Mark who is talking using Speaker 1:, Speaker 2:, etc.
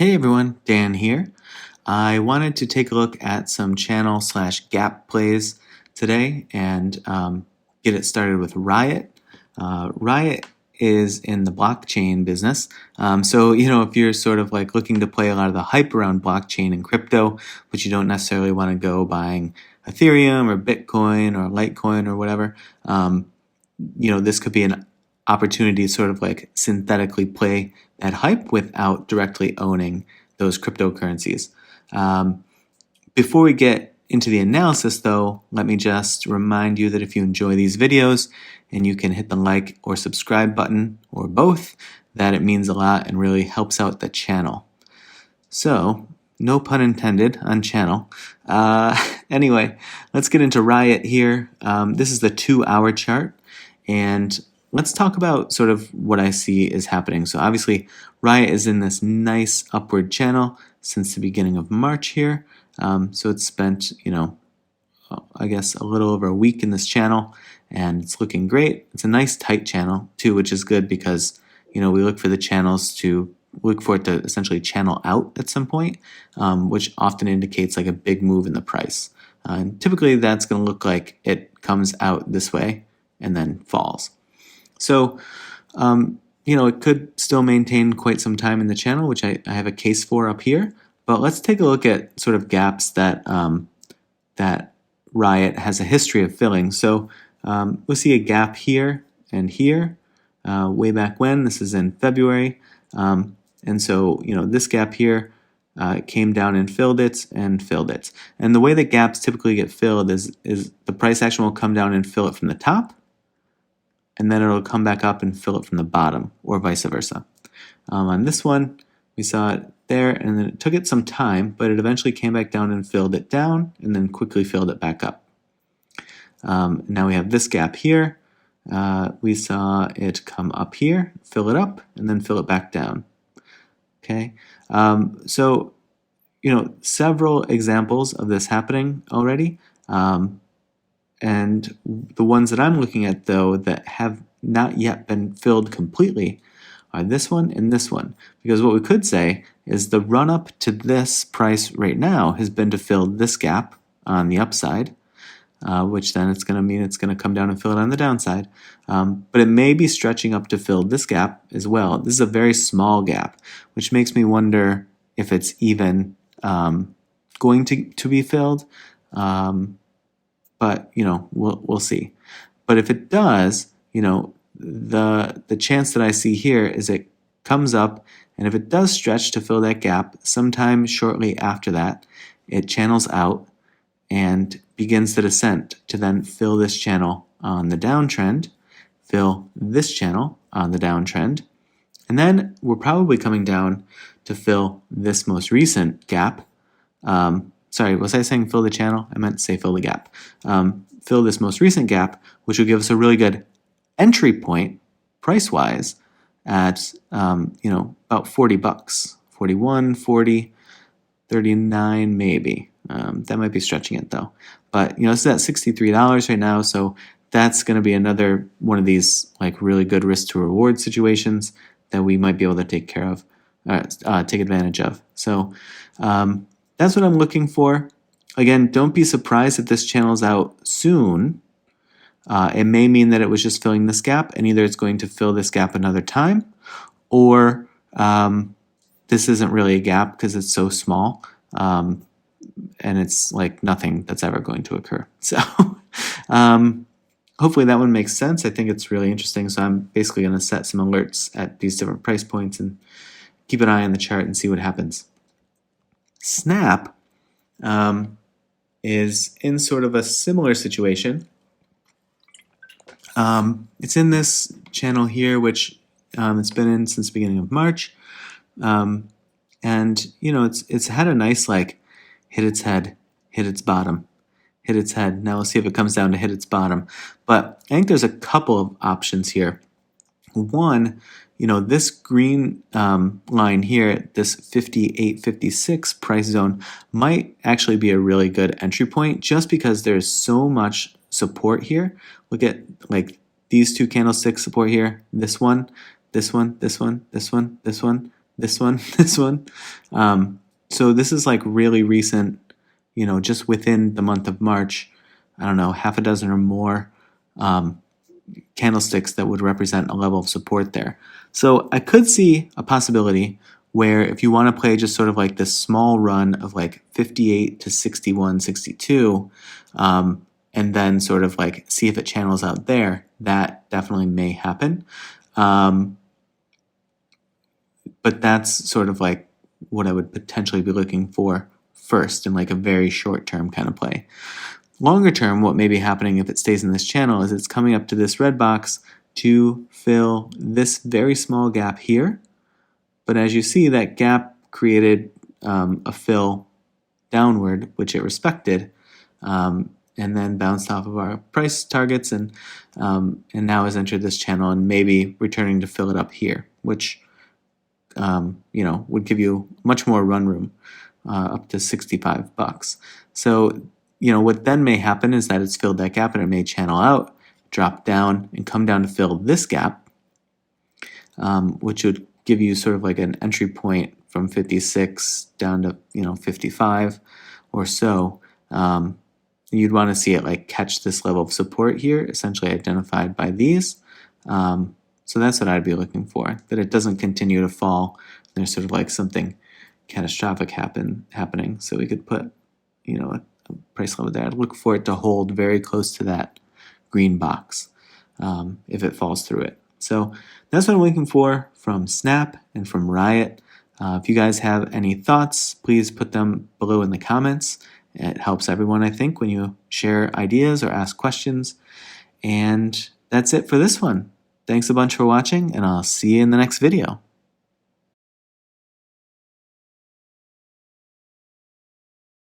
Speaker 1: Hey everyone, Dan here. I wanted to take a look at some channel/gap plays today and get it started with Riot. Riot is in the blockchain business. So, if you're sort of like looking to play a lot of the hype around blockchain and crypto, but you don't necessarily want to go buying Ethereum or Bitcoin or Litecoin or whatever, this could be an opportunity to sort of like synthetically play that hype without directly owning those cryptocurrencies. Before we get into the analysis though, let me just remind you that if you enjoy these videos and you can hit the like or subscribe button or both, that it means a lot and really helps out the channel. So, no pun intended on channel. Anyway, let's get into Riot here. This is the 2-hour chart, and let's talk about sort of what I see is happening. So obviously, Riot is in this nice upward channel since the beginning of March here. So it's spent, I guess a little over a week in this channel, and it's looking great. It's a nice tight channel too, which is good because, we look for the channels to look for it to essentially channel out at some point, which often indicates like a big move in the price. And typically that's going to look like it comes out this way and then falls. So, it could still maintain quite some time in the channel, which I have a case for up here. But let's take a look at sort of gaps that that Riot has a history of filling. So we'll see a gap here and here, way back when. This is in February. And so, this gap here came down and filled it and filled it. And the way that gaps typically get filled is the price action will come down and fill it from the top, and then it'll come back up and fill it from the bottom, or vice versa. On this one, we saw it there, and then it took it some time, but it eventually came back down and filled it down, and then quickly filled it back up. Now we have this gap here. We saw it come up here, fill it up, and then fill it back down. Okay, so several examples of this happening already. And the ones that I'm looking at, though, that have not yet been filled completely are this one and this one. Because what we could say is the run-up to this price right now has been to fill this gap on the upside, which then it's going to mean it's going to come down and fill it on the downside. But it may be stretching up to fill this gap as well. This is a very small gap, which makes me wonder if it's even going to be filled. But we'll see. But if it does, the chance that I see here is it comes up, and if it does stretch to fill that gap, sometime shortly after that, it channels out and begins the descent to then fill this channel on the downtrend, fill this channel on the downtrend, and then we're probably coming down to fill this most recent gap. Sorry, was I saying fill the channel? I meant to say fill the gap. Fill this most recent gap, which will give us a really good entry point, price-wise, at about $40, 41, 40, 39, maybe. That might be stretching it though. But this is at $63 right now, so that's going to be another one of these like really good risk to reward situations that we might be able to take care of, take advantage of. So. That's what I'm looking for. Again, don't be surprised if this channels out soon. It may mean that it was just filling this gap, and either it's going to fill this gap another time, or this isn't really a gap because it's so small, and it's like nothing that's ever going to occur. So hopefully that one makes sense. I think it's really interesting. So I'm basically going to set some alerts at these different price points and keep an eye on the chart and see what happens. Snap is in sort of a similar situation. It's in this channel here, which it's been in since the beginning of March, and it's had a nice hit its head, hit its bottom, hit its head. Now we'll see if it comes down to hit its bottom. But I think there's a couple of options here. One, this green line here, this 58.56 price zone might actually be a really good entry point just because there's so much support here. Look at like these two candlesticks support here, this one, this one, this one, this one, this one, this one, this one. So this is like really recent, just within the month of March, I don't know, half a dozen or more candlesticks that would represent a level of support there. So I could see a possibility where if you want to play just sort of like this small run of like 58 to 61, 62, and then sort of like see if it channels out there, that definitely may happen. But that's sort of like what I would potentially be looking for first in like a very short term kind of play. Longer term, what may be happening if it stays in this channel is it's coming up to this red box to fill this very small gap here. But as you see, that gap created a fill downward, which it respected, and then bounced off of our price targets and now has entered this channel and maybe returning to fill it up here, which would give you much more run room, up to $65. So, what then may happen is that it's filled that gap and it may channel out, drop down, and come down to fill this gap, which would give you sort of like an entry point from 56 down to 55 or so. You'd want to see it like catch this level of support here, essentially identified by these. So that's what I'd be looking for, that it doesn't continue to fall. There's sort of like something catastrophic happening. So we could put, a price level there. I'd look for it to hold very close to that green box if it falls through it. So that's what I'm looking for from Snap and from Riot. If you guys have any thoughts, please put them below in the comments. It helps everyone, I think, when you share ideas or ask questions. And that's it for this one. Thanks a bunch for watching, and I'll see you in the next video.